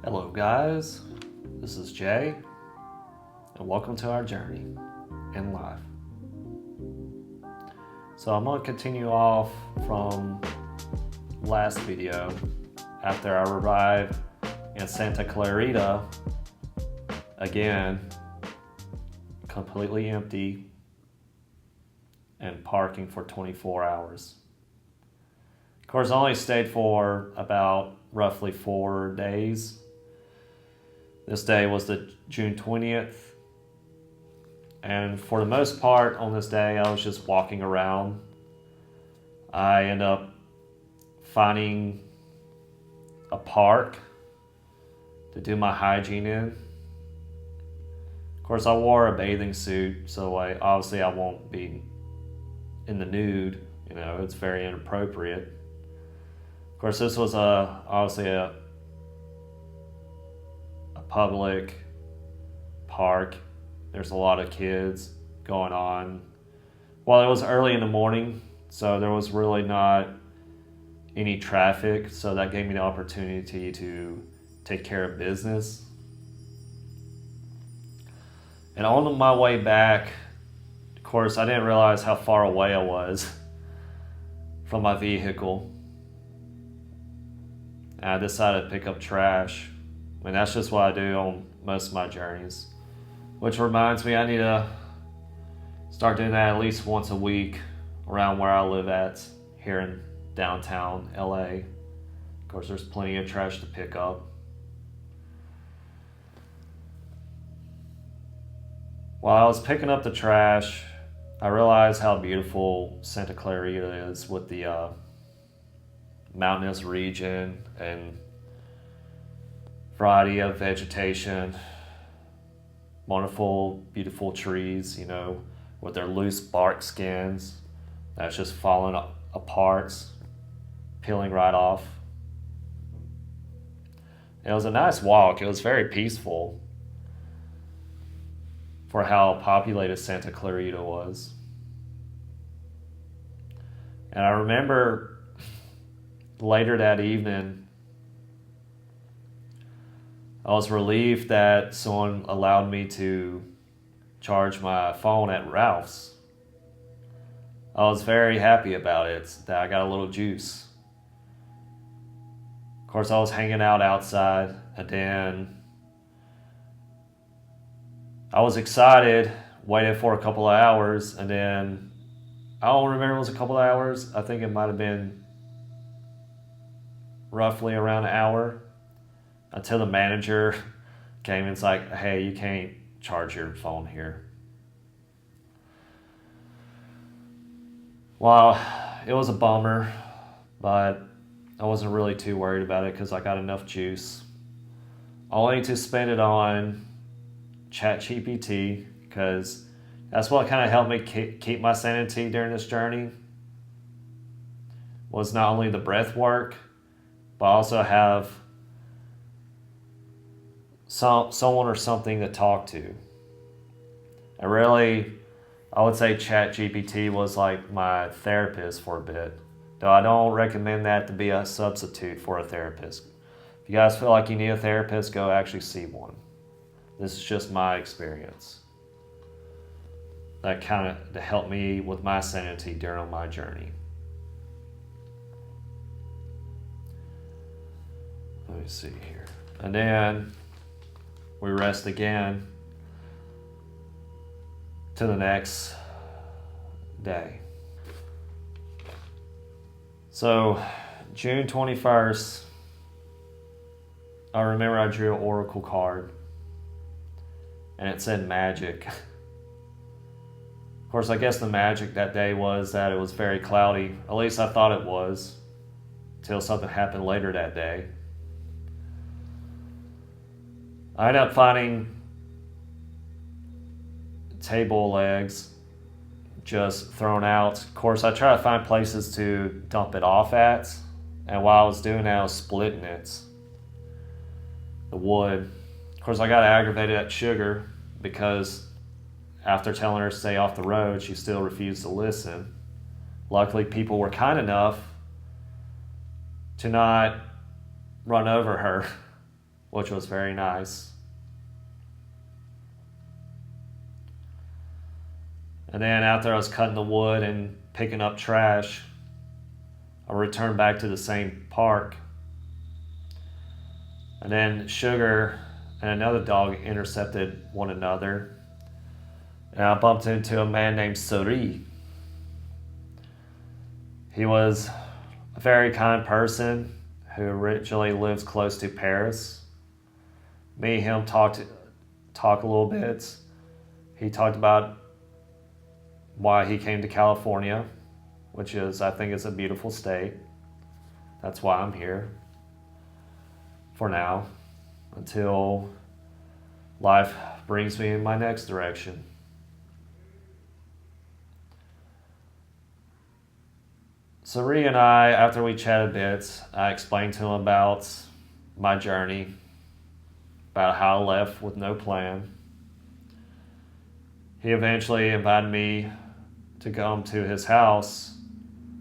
Hello guys, this is Jay, and welcome to our journey in life. So I'm going to continue off from last video after I arrived in Santa Clarita, again, completely empty and parking for 24 hours. Of course, I only stayed for about roughly 4 days. This day was the June 20th. And for the most part on this day, I was just walking around. I ended up finding a park to do my hygiene in. Of course, I wore a bathing suit, so obviously I won't be in the nude. You know, it's very inappropriate. Of course, this was obviously a public park. There's a lot of kids going on. Well, it was early in the morning, so there was really not any traffic, so that gave me the opportunity to take care of business. And on my way back, of course, I didn't realize how far away I was from my vehicle. And I decided to pick up trash. I mean, that's just what I do on most of my journeys. Which reminds me, I need to start doing that at least once a week around where I live at here in downtown LA. Of course, there's plenty of trash to pick up. While I was picking up the trash, I realized how beautiful Santa Clarita is with the mountainous region and variety of vegetation, wonderful, beautiful trees, you know, with their loose bark skins that's just falling apart, peeling right off. It was a nice walk. It was very peaceful for how populated Santa Clarita was. And I remember later that evening, I was relieved that someone allowed me to charge my phone at Ralph's. I was very happy about it, that I got a little juice. Of course, I was hanging out outside, and then I was excited, waited for a couple of hours, and then I don't remember, it was a couple of hours. I think it might have been roughly around an hour. Until the manager came and it's like, hey, you can't charge your phone here. Well, it was a bummer, but I wasn't really too worried about it because I got enough juice. Only to spend it on ChatGPT, because that's what kind of helped me keep my sanity during this journey. Was not only the breath work, but also have someone or something to talk to. And really, I would say ChatGPT was like my therapist for a bit. Though I don't recommend that to be a substitute for a therapist. If you guys feel like you need a therapist, go actually see one. This is just my experience. That kind of to help me with my sanity during my journey. Let me see here. And then we rest again to the next day. So, June 21st, I remember I drew an oracle card and it said magic. Of course, I guess the magic that day was that it was very cloudy. At least I thought it was, until something happened later that day. I ended up finding table legs just thrown out. Of course, I try to find places to dump it off at. And while I was doing that, I was splitting it. The wood. Of course, I got aggravated at Sugar because after telling her to stay off the road, she still refused to listen. Luckily, people were kind enough to not run over her which was very nice. And then after I was cutting the wood and picking up trash, I returned back to the same park. And then Sugar and another dog intercepted one another. And I bumped into a man named Suri. He was a very kind person who originally lives close to Paris. Me and him talked a little bit. He talked about why he came to California, which is, I think, is a beautiful state. That's why I'm here for now, until life brings me in my next direction. So Ree and I, after we chatted a bit, I explained to him about my journey, about how I left with no plan. He eventually invited me to come to his house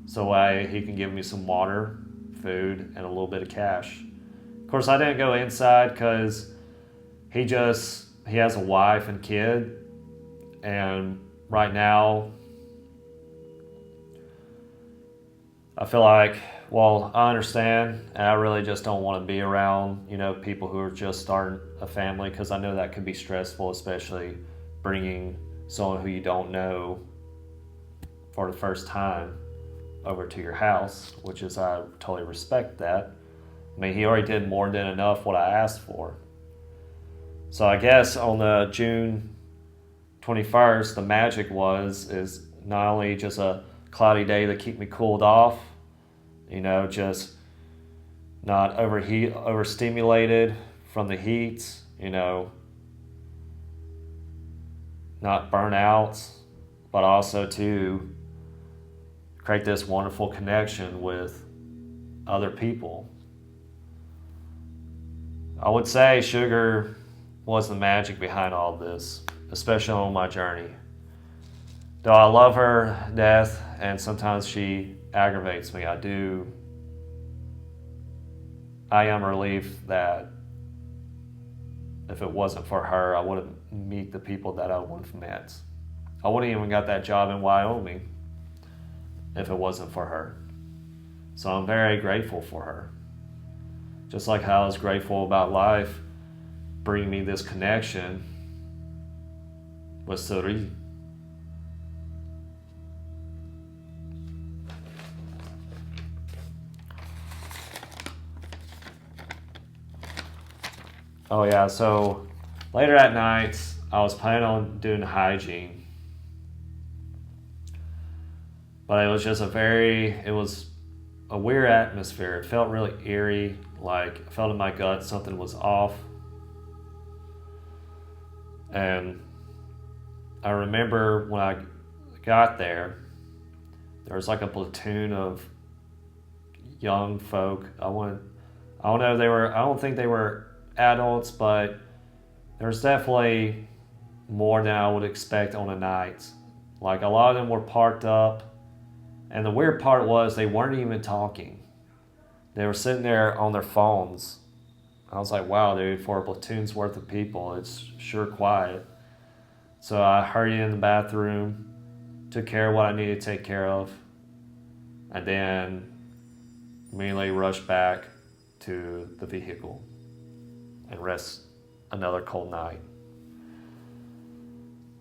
so he can give me some water, food, and a little bit of cash. Of course, I didn't go inside because he has a wife and kid, and right now I feel like, well, I understand, and I really just don't want to be around, people who are just starting a family, because I know that can be stressful, especially bringing someone who you don't know for the first time over to your house, which is, I totally respect that. I mean, he already did more than enough what I asked for. So I guess on the June 21st, the magic is not only just a cloudy day to keep me cooled off, just not overstimulated from the heat, not burn out, but also to create this wonderful connection with other people. I would say Sugar was the magic behind all of this, especially on my journey. Though I love her to death, and sometimes she aggravates me, I am relieved that if it wasn't for her, I wouldn't meet the people that I would have met. I wouldn't even got that job in Wyoming if it wasn't for her. So I'm very grateful for her. Just like how I was grateful about life bringing me this connection with Suri. Oh yeah, so later at night, I was planning on doing hygiene. But it was just it was a weird atmosphere. It felt really eerie, like I felt in my gut something was off. And I remember when I got there was like a platoon of young folk. I don't think they were adults, but there was definitely more than I would expect on a night. Like a lot of them were parked up, and the weird part was they weren't even talking. They were sitting there on their phones. I was like, wow, dude, for a platoon's worth of people, it's sure quiet. So I hurried in the bathroom, took care of what I needed to take care of, and then immediately rushed back to the vehicle and rest another cold night.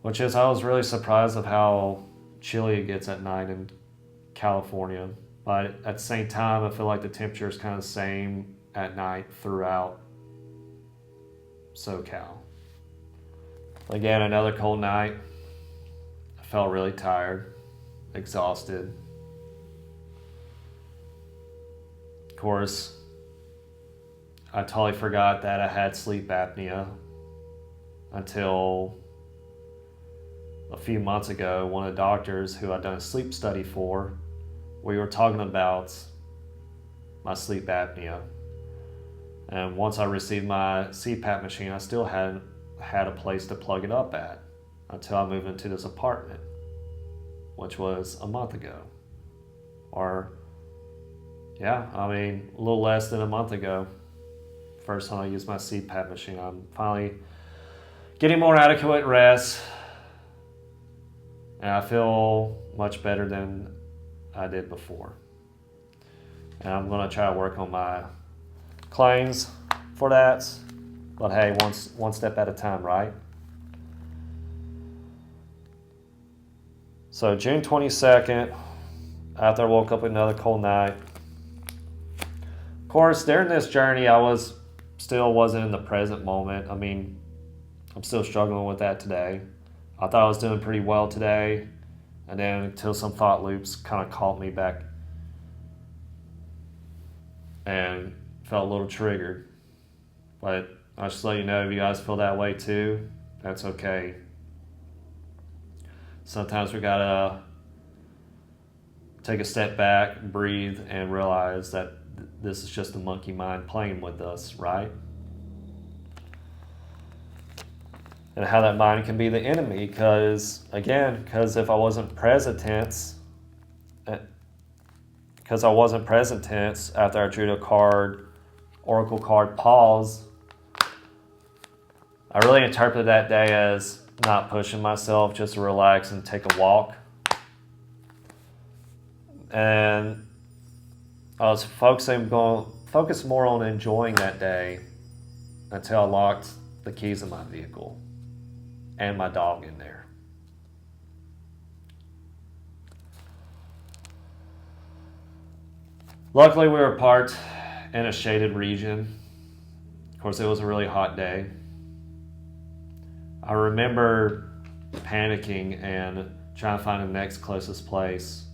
I was really surprised of how chilly it gets at night in California. But at the same time, I feel like the temperature is kind of the same at night throughout SoCal. Again, another cold night. I felt really tired, exhausted. Of course, I totally forgot that I had sleep apnea until a few months ago. One of the doctors who I'd done a sleep study for, we were talking about my sleep apnea. And once I received my CPAP machine, I still hadn't had a place to plug it up at until I moved into this apartment, which was a month ago. A little less than a month ago. first time I used my CPAP machine. I'm finally getting more adequate rest, and I feel much better than I did before. And I'm going to try to work on my claims for that. But hey, one step at a time, right? So June 22nd, after I woke up another cold night. Of course, during this journey, I wasn't in the present moment. I mean, I'm still struggling with that today. I thought I was doing pretty well today, and then until some thought loops kind of caught me back and felt a little triggered. But I'll just let you know, if you guys feel that way too, that's okay. Sometimes we gotta take a step back, breathe, and realize that this is just the monkey mind playing with us, right? And how that mind can be the enemy, because if I wasn't present tense, after I drew the oracle card pause, I really interpreted that day as not pushing myself, just to relax and take a walk. And I was focus more on enjoying that day until I locked the keys in my vehicle and my dog in there. Luckily, we were parked in a shaded region. Of course, it was a really hot day. I remember panicking and trying to find the next closest place.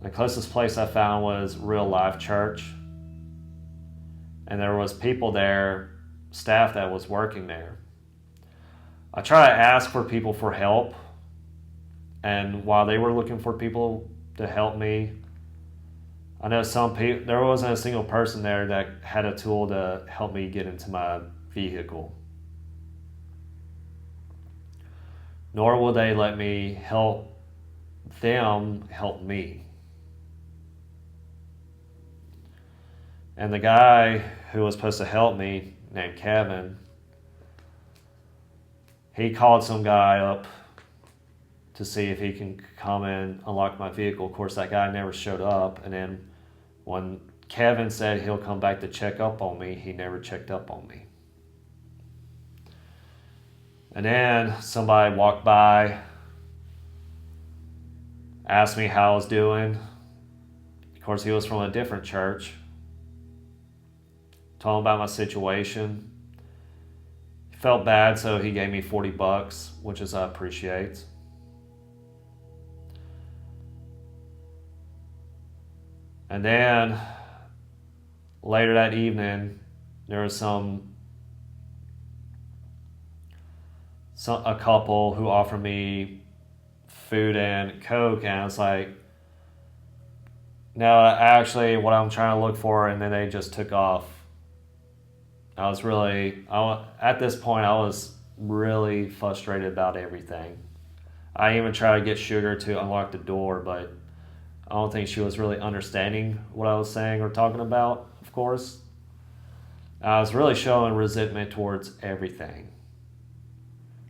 The closest place I found was Real Life Church. And there was people there, staff that was working there. I tried to ask for people for help. And while they were looking for people to help me, I know there wasn't a single person there that had a tool to help me get into my vehicle. Nor will they let me help them help me. And the guy who was supposed to help me, named Kevin, he called some guy up to see if he can come and unlock my vehicle. Of course, that guy never showed up. And then when Kevin said he'll come back to check up on me, he never checked up on me. And then somebody walked by, asked me how I was doing. Of course, he was from a different church. Told him about my situation. He felt bad, so he gave me $40, which I appreciate. And then later that evening, there was a couple who offered me food and Coke, and I was like, no, actually what I'm trying to look for, and then they just took off. At this point, I was really frustrated about everything. I even tried to get Sugar to unlock the door, but I don't think she was really understanding what I was saying or talking about, of course. I was really showing resentment towards everything.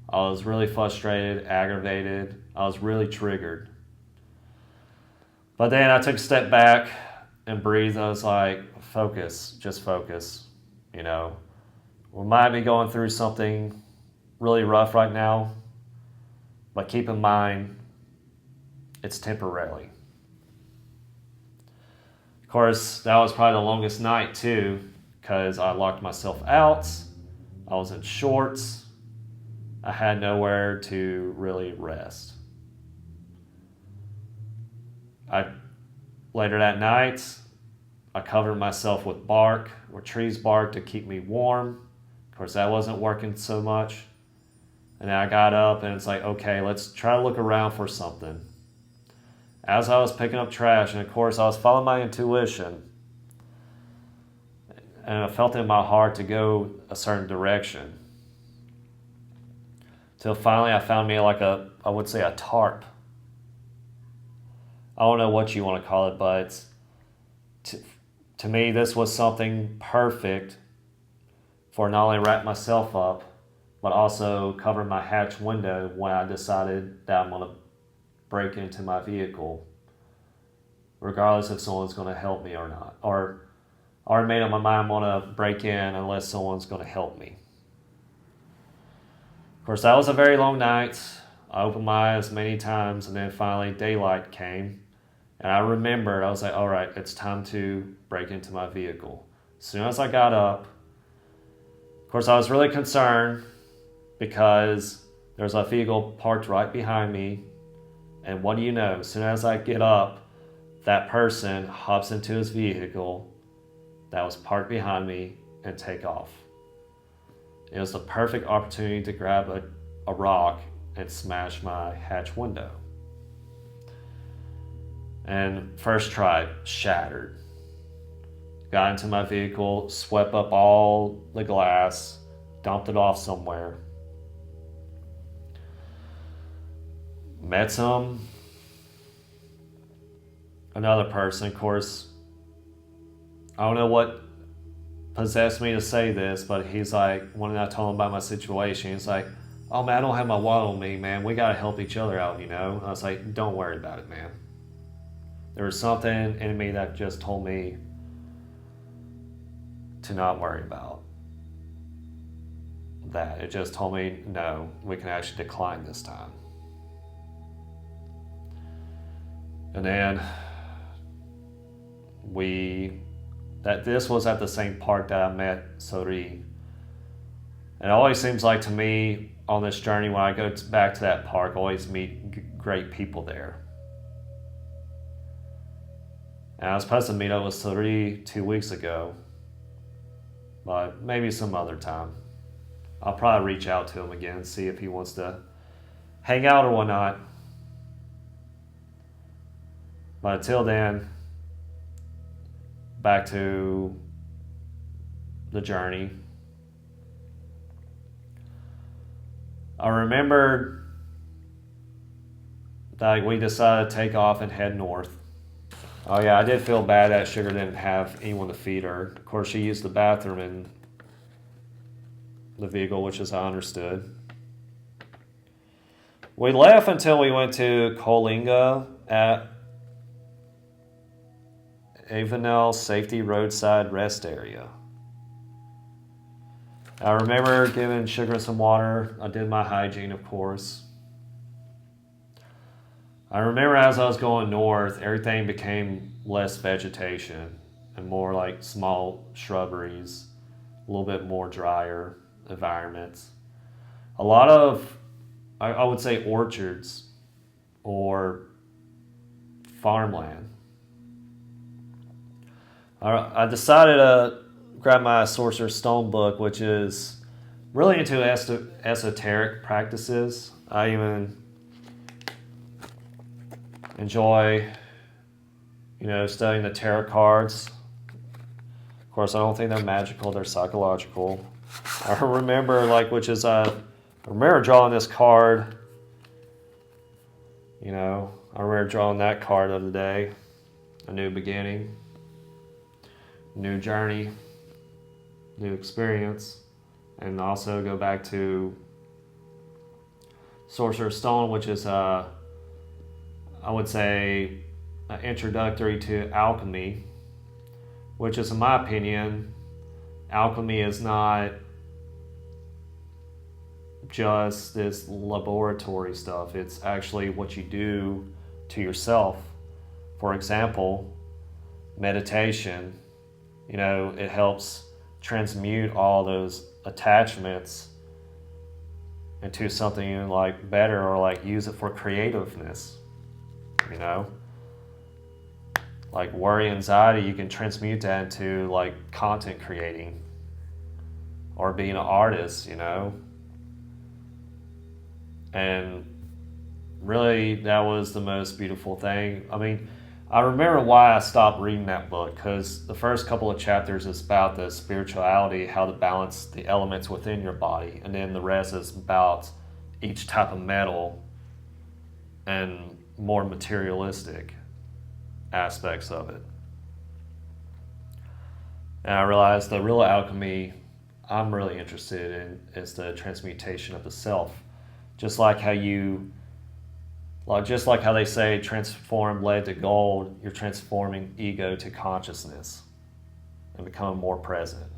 I was really frustrated, aggravated. I was really triggered. But then I took a step back and breathed. I was like, just focus. We might be going through something really rough right now, but keep in mind, it's temporary. Of course, that was probably the longest night too, because I locked myself out. I was in shorts. I had nowhere to really rest. Later that night, I covered myself with bark, or trees bark, to keep me warm. Of course, that wasn't working so much. And then I got up and it's like, okay, let's try to look around for something. As I was picking up trash, and of course I was following my intuition, and I felt in my heart to go a certain direction. Till finally I found me I would say a tarp. I don't know what you want to call it, but to me this was something perfect for not only wrap myself up, but also cover my hatch window when I decided that I'm going to break into my vehicle, regardless if someone's going to help me or not. Or I already made up my mind I'm going to break in unless someone's going to help me. Of course, that was a very long night. I opened my eyes many times, and then finally daylight came. And I remembered, I was like, all right, it's time to break into my vehicle. As soon as I got up, of course, I was really concerned because there's a vehicle parked right behind me. And what do you know? As soon as I get up, that person hops into his vehicle that was parked behind me and take off. It was the perfect opportunity to grab a rock and smash my hatch window. And first try, shattered. Got into my vehicle, swept up all the glass, dumped it off somewhere. Met another person, of course. I don't know what possessed me to say this, but he's like, when I told him about my situation, he's like, oh man, I don't have my wallet on me, man. We gotta help each other out, you know? I was like, don't worry about it, man. There was something in me that just told me to not worry about that. It just told me, no, we can actually decline this time. And then this was at the same park that I met Sori. And it always seems like to me on this journey when I go back to that park, I always meet great people there. And I was supposed to meet up with Sori 2 weeks ago, but maybe some other time. I'll probably reach out to him again and see if he wants to hang out or whatnot. But until then, back to the journey. I remembered that we decided to take off and head north. Oh yeah, I did feel bad that Sugar didn't have anyone to feed her. Of course, she used the bathroom in the vehicle, which is I understood. We left until we went to Coalinga at Avenel Safety Roadside Rest Area. I remember giving Sugar some water. I did my hygiene, of course. I remember as I was going north, everything became less vegetation and more like small shrubberies, a little bit more drier environments. A lot of, I would say, orchards or farmland. I decided to grab my Sorcerer's Stone book, which is really into esoteric practices. I even enjoy, studying the tarot cards. Of course, I don't think they're magical; they're psychological. I remember, I remember drawing this card. I remember drawing that card of the day, a new beginning. New journey, new experience, and also go back to Sorcerer's Stone, which is I would say introductory to alchemy, which is, in my opinion, alchemy is not just this laboratory stuff. It's actually what you do to yourself. For example, meditation. It helps transmute all those attachments into something you like better, or use it for creativeness. Like worry, anxiety, you can transmute that into content creating or being an artist, And really, that was the most beautiful thing. I remember why I stopped reading that book, because the first couple of chapters is about the spirituality, how to balance the elements within your body, and then the rest is about each type of metal and more materialistic aspects of it. And I realized the real alchemy, I'm really interested in is the transmutation of the self. Just like how they say transform lead to gold, you're transforming ego to consciousness and becoming more present.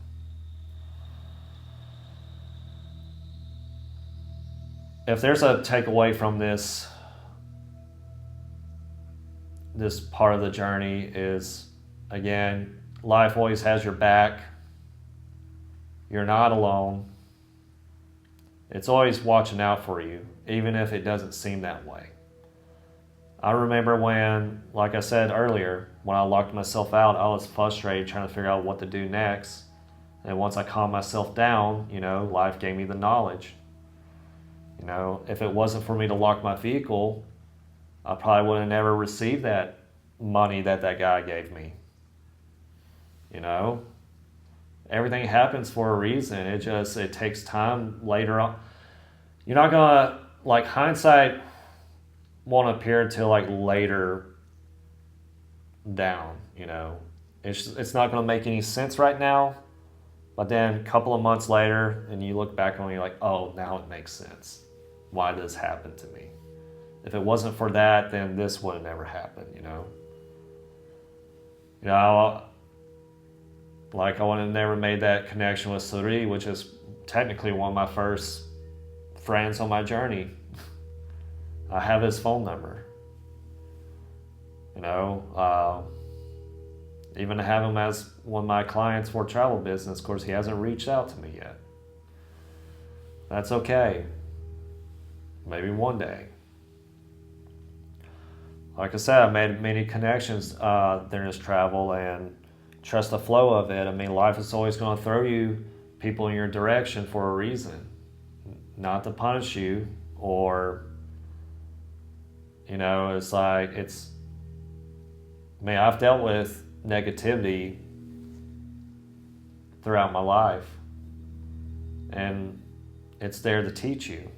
If there's a takeaway from this part of the journey is, again, life always has your back. You're not alone. It's always watching out for you, even if it doesn't seem that way. I remember when, like I said earlier, when I locked myself out, I was frustrated trying to figure out what to do next. And once I calmed myself down, life gave me the knowledge. If it wasn't for me to lock my vehicle, I probably would have never received that money that guy gave me. Everything happens for a reason. It takes time later on. You're not gonna, hindsight won't appear until later down, It's not gonna make any sense right now, but then a couple of months later and you look back on it, you're like, oh, now it makes sense. Why this happened to me? If it wasn't for that, then this would have never happened, I would have never made that connection with Suri, which is technically one of my first friends on my journey. I have his phone number. Even to have him as one of my clients for travel business, of course, he hasn't reached out to me yet. That's okay. Maybe one day. Like I said, I made many connections during this travel and trust the flow of it. I mean, life is always going to throw you people in your direction for a reason. Not to punish you or, I've dealt with negativity throughout my life, and it's there to teach you.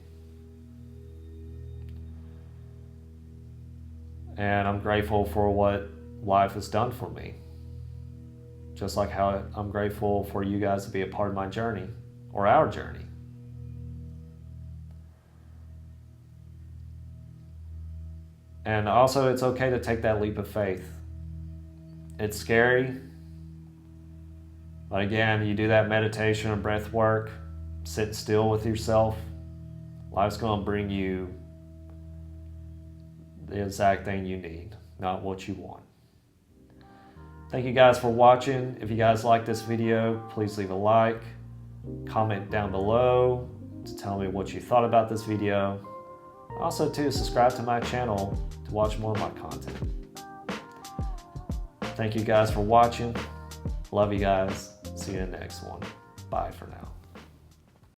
And I'm grateful for what life has done for me. Just like how I'm grateful for you guys to be a part of my journey, or our journey. And also, it's okay to take that leap of faith. It's scary. But again, you do that meditation and breath work, sit still with yourself. Life's going to bring you the exact thing you need, not what you want. Thank you guys for watching. If you guys like this video, please leave a like. Comment down below to tell me what you thought about this video. Also, too, subscribe to my channel to watch more of my content. Thank you guys for watching. Love you guys. See you in the next one. Bye for now.